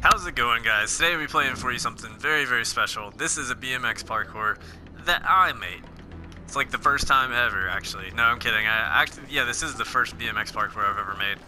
How's it going, guys? Today we'll be playing for you something very, very special. This is a BMX parkour that I made. It's like the first time ever, actually. No, I'm kidding. Yeah, this is the first BMX parkour I've ever made.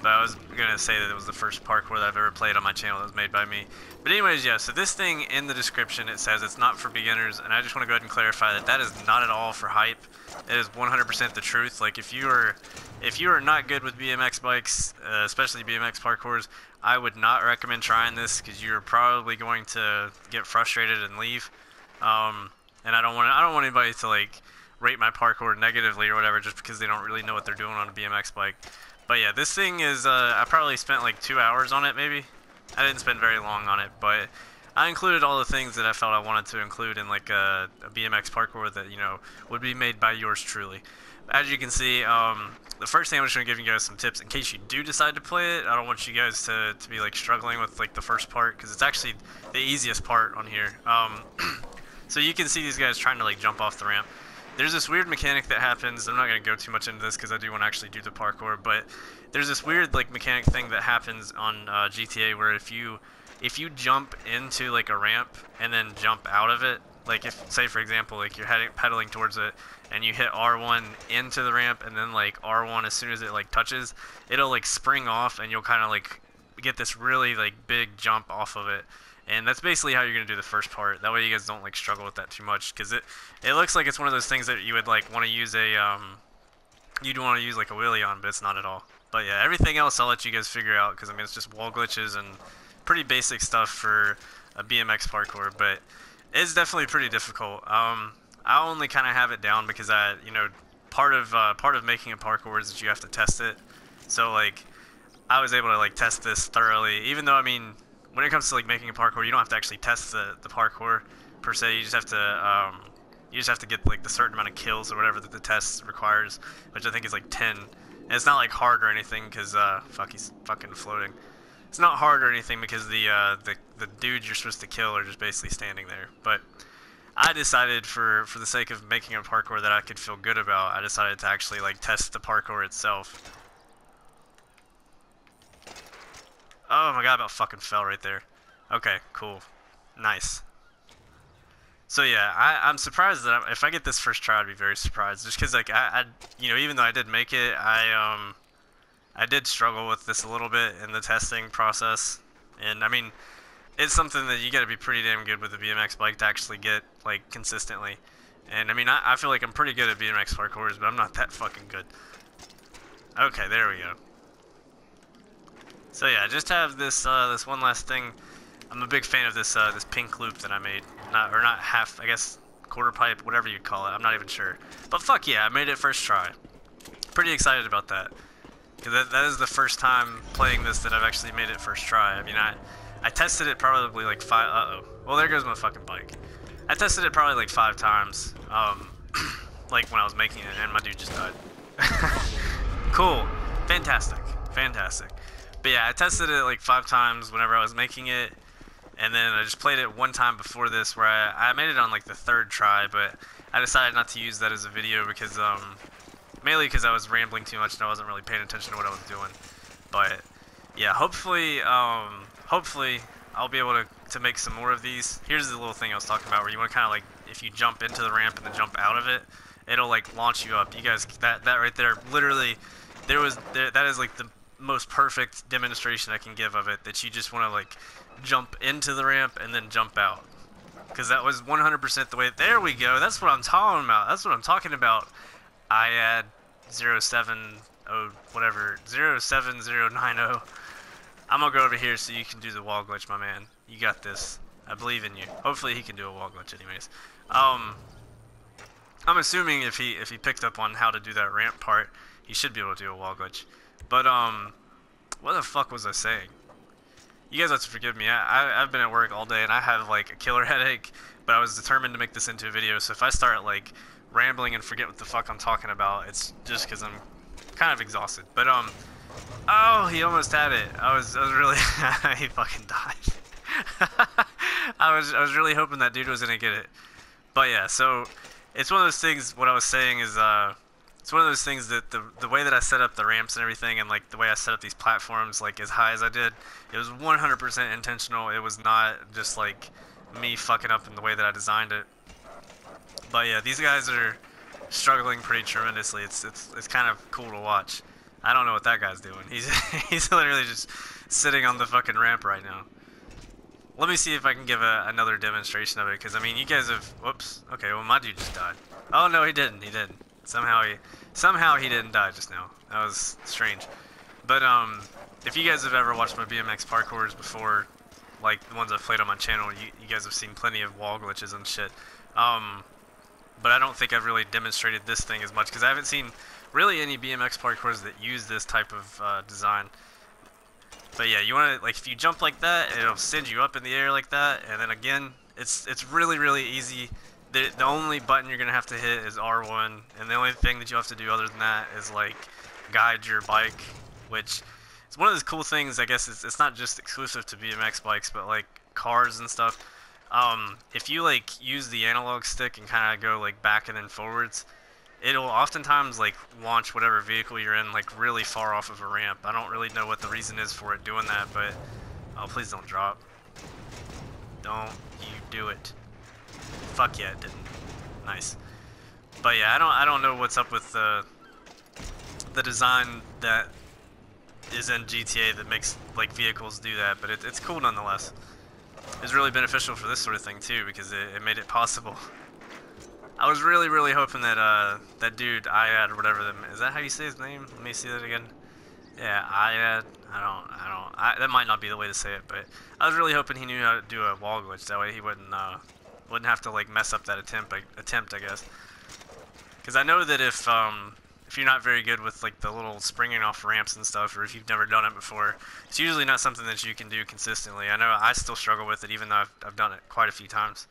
But I was gonna say that it was the first parkour that I've ever played on my channel that was made by me. But anyways, yeah, so this thing in the description, it says it's not for beginners, and I just want to go ahead and clarify that that is not at all for hype. It is 100% the truth. Like, if you are not good with BMX bikes, especially BMX parkours, I would not recommend trying this because you're probably going to get frustrated and leave. And I don't want anybody to like rate my parkour negatively or whatever just because they don't really know what they're doing on a BMX bike. But yeah, this thing is, I probably spent like 2 hours on it maybe. I didn't spend very long on it, but I included all the things that I felt I wanted to include in like a BMX parkour that, you know, would be made by yours truly. As you can see, the first thing I'm just going to give you guys some tips in case you do decide to play it. I don't want you guys to be like struggling with like the first part because it's actually the easiest part on here. So you can see these guys trying to like jump off the ramp. There's this weird mechanic that happens. I'm not going to go too much into this because I do want to actually do the parkour, but there's this weird like mechanic thing that happens on GTA where if you jump into like a ramp and then jump out of it, like if, say for example, like you're pedaling towards it and you hit R1 into the ramp and then like R1 as soon as it like touches, it'll like spring off and you'll kind of like get this really like big jump off of it. And that's basically how you're going to do the first part. That way you guys don't like struggle with that too much because it looks like it's one of those things that you would like want to use you'd want to use like a wheelie on, but it's not at all. But yeah, everything else I'll let you guys figure out because I mean it's just wall glitches and pretty basic stuff for a BMX parkour, but it's definitely pretty difficult. I only kind of have it down because part of making a parkour is that you have to test it. So like I was able to like test this thoroughly, even though I mean when it comes to like making a parkour, you don't have to actually test the parkour per se. You just have to get like the certain amount of kills or whatever that the test requires, which I think is like 10. And it's not like hard or anything because fuck, he's fucking floating. It's not hard or anything because the dudes you're supposed to kill are just basically standing there. But I decided for the sake of making a parkour that I could feel good about, I decided to actually like test the parkour itself. Oh my god, I about fucking fell right there. Okay, cool. Nice. So yeah, I'm surprised that if I get this first try, I'd be very surprised. Just because like even though I did make it, I did struggle with this a little bit in the testing process. And I mean, it's something that you got to be pretty damn good with a BMX bike to actually get like consistently. And I mean, I feel like I'm pretty good at BMX parkours, but I'm not that fucking good. Okay, there we go. So yeah, I just have this this one last thing. I'm a big fan of this this pink loop that I made. Not half, I guess quarter pipe, whatever you'd call it. I'm not even sure. But fuck yeah, I made it first try. Pretty excited about that. Because that is the first time playing this that I've actually made it first try. I mean, I tested it probably like well, there goes my fucking bike. I tested it probably like 5 times, like when I was making it, and my dude just died. Cool. Fantastic. Fantastic. But yeah, I tested it like 5 times whenever I was making it, and then I just played it one time before this where I made it on like the 3rd try, but I decided not to use that as a video because, mainly because I was rambling too much and I wasn't really paying attention to what I was doing. But yeah, hopefully I'll be able to make some more of these. Here's the little thing I was talking about where you want to kind of like, if you jump into the ramp and then jump out of it, it'll like launch you up. You guys, that right there, literally, that is like the most perfect demonstration I can give of it, that you just want to like jump into the ramp and then jump out. Because that was 100% the way. There we go. That's what I'm talking about. That's what I'm talking about. I add 070 whatever 07090. I'm gonna go over here so you can do the wall glitch, my man. You got this. I believe in you. Hopefully he can do a wall glitch anyways. I'm assuming if he picked up on how to do that ramp part, he should be able to do a wall glitch. But what the fuck was I saying? You guys have to forgive me. I've been at work all day and I have like a killer headache, but I was determined to make this into a video. So if I start like rambling and forget what the fuck I'm talking about, it's just because I'm kind of exhausted. But oh, he almost had it. I was really he fucking died. I was really hoping that dude was gonna get it. But yeah, so it's one of those things. What I was saying is it's one of those things that the way that I set up the ramps and everything, and like the way I set up these platforms, like as high as I did, it was 100% intentional. It was not just like me fucking up in the way that I designed it. But yeah, these guys are struggling pretty tremendously. It's kind of cool to watch. I don't know what that guy's doing. He's literally just sitting on the fucking ramp right now. Let me see if I can give another demonstration of it, because I mean, you guys have. Whoops. Okay, well my dude just died. Oh no, he didn't. He didn't. Somehow he didn't die just now. That was strange. But if you guys have ever watched my BMX parkours before, like the ones I've played on my channel, you guys have seen plenty of wall glitches and shit. But I don't think I've really demonstrated this thing as much, because I haven't seen really any BMX parkours that use this type of design. But yeah, you want to, like, if you jump like that, it'll send you up in the air like that, and then again, it's really, really easy. The only button you're going to have to hit is R1, and the only thing that you have to do other than that is, like, guide your bike, which is one of those cool things, I guess. It's not just exclusive to BMX bikes, but, like, cars and stuff. If you, like, use the analog stick and kind of go, like, back and then forwards, it'll oftentimes, like, launch whatever vehicle you're in, like, really far off of a ramp. I don't really know what the reason is for it doing that, but... Oh, please don't drop. Don't you do it. Fuck yeah, it didn't. Nice. But yeah, I don't know what's up with the design that is in GTA that makes, like, vehicles do that, but it's cool nonetheless. It's really beneficial for this sort of thing, too, because it made it possible. I was really, really hoping that, that dude, Iad, or whatever, is that how you say his name? Let me see that again. Yeah, Iad, that might not be the way to say it, but I was really hoping he knew how to do a wall glitch, that way he wouldn't have to, like, mess up that attempt, I guess. Because I know that if you're not very good with, like, the little springing off ramps and stuff, or if you've never done it before, it's usually not something that you can do consistently. I know I still struggle with it, even though I've done it quite a few times.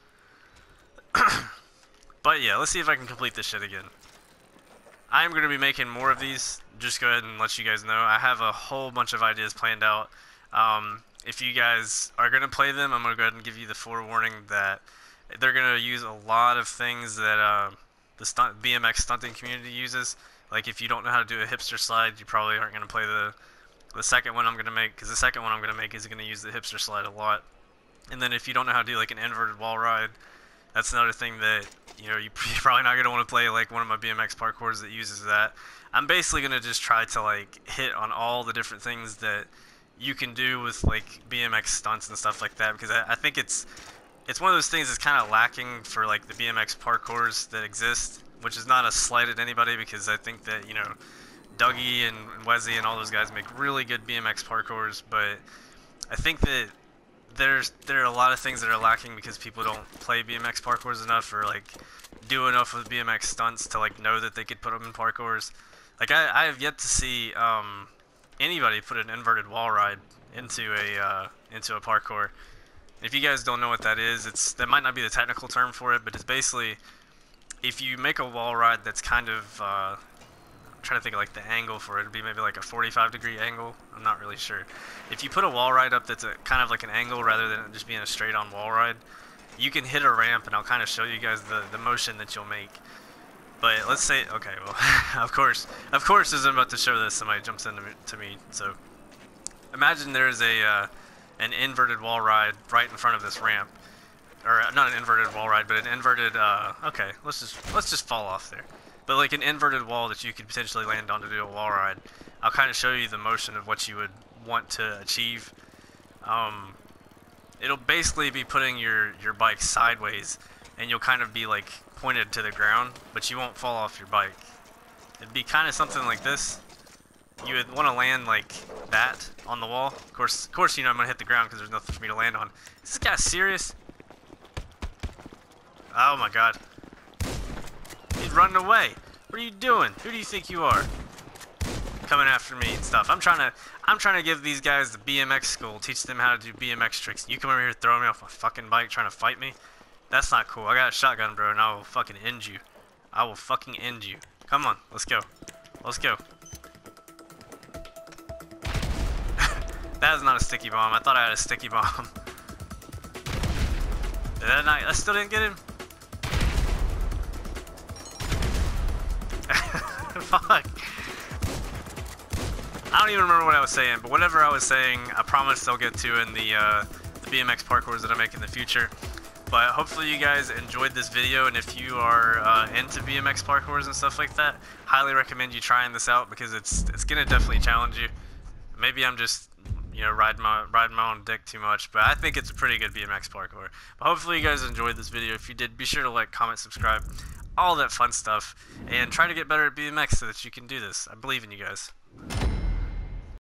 But yeah, let's see if I can complete this shit again. I am going to be making more of these, just go ahead and let you guys know. I have a whole bunch of ideas planned out. If you guys are going to play them, I'm going to go ahead and give you the forewarning that they're going to use a lot of things that the BMX stunting community uses. Like, if you don't know how to do a hipster slide, you probably aren't going to play the second one I'm going to make, because the second one I'm going to make is going to use the hipster slide a lot. And then if you don't know how to do, like, an inverted wall ride, that's another thing that, you know, you're probably not going to want to play, like, one of my BMX parkours that uses that. I'm basically going to just try to, like, hit on all the different things that you can do with, like, BMX stunts and stuff like that, because I think it's one of those things that's kind of lacking for, like, the BMX parkours that exist, which is not a slight at anybody, because I think that, you know, Dougie and Wesley and all those guys make really good BMX parkours, but I think that there are a lot of things that are lacking because people don't play BMX parkours enough, or, like, do enough with BMX stunts to, like, know that they could put them in parkours. Like, I have yet to see anybody put an inverted wall ride into a parkour. If you guys don't know what that is, that might not be the technical term for it, but it's basically, if you make a wall ride that's kind of, I'm trying to think of, like, the angle for it, it'd be maybe like a 45-degree angle, I'm not really sure. If you put a wall ride up that's kind of like an angle rather than just being a straight-on wall ride, you can hit a ramp, and I'll kind of show you guys the motion that you'll make. But let's say, okay, well, of course, as I'm about to show this, somebody jumps into me, so imagine there's an inverted wall ride right in front of this ramp. Or not an inverted wall ride, but an inverted, okay, let's just fall off there. But like an inverted wall that you could potentially land on to do a wall ride. I'll kind of show you the motion of what you would want to achieve. It'll basically be putting your bike sideways, and you'll kind of be like pointed to the ground, but you won't fall off your bike. It'd be kind of something like this. You would want to land like that on the wall. Of course, you know I'm gonna hit the ground because there's nothing for me to land on. Is this guy serious? Oh my god. He's running away. What are you doing? Who do you think you are? Coming after me and stuff. I'm trying to give these guys the BMX school, teach them how to do BMX tricks. You come over here throwing me off my fucking bike trying to fight me? That's not cool. I got a shotgun, bro, and I will fucking end you. I will fucking end you. Come on, let's go. Let's go. That is not a sticky bomb. I thought I had a sticky bomb. Did that not? I still didn't get him? fuck? I don't even remember what I was saying, but whatever I was saying, I promise I'll get to in the BMX parkours that I make in the future. But hopefully you guys enjoyed this video, and if you are into BMX parkours and stuff like that, highly recommend you trying this out because it's gonna definitely challenge you. Maybe I'm just, you know, riding my own dick too much, but I think it's a pretty good BMX parkour. But hopefully you guys enjoyed this video. If you did, be sure to like, comment, subscribe, all that fun stuff, and try to get better at BMX so that you can do this. I believe in you guys.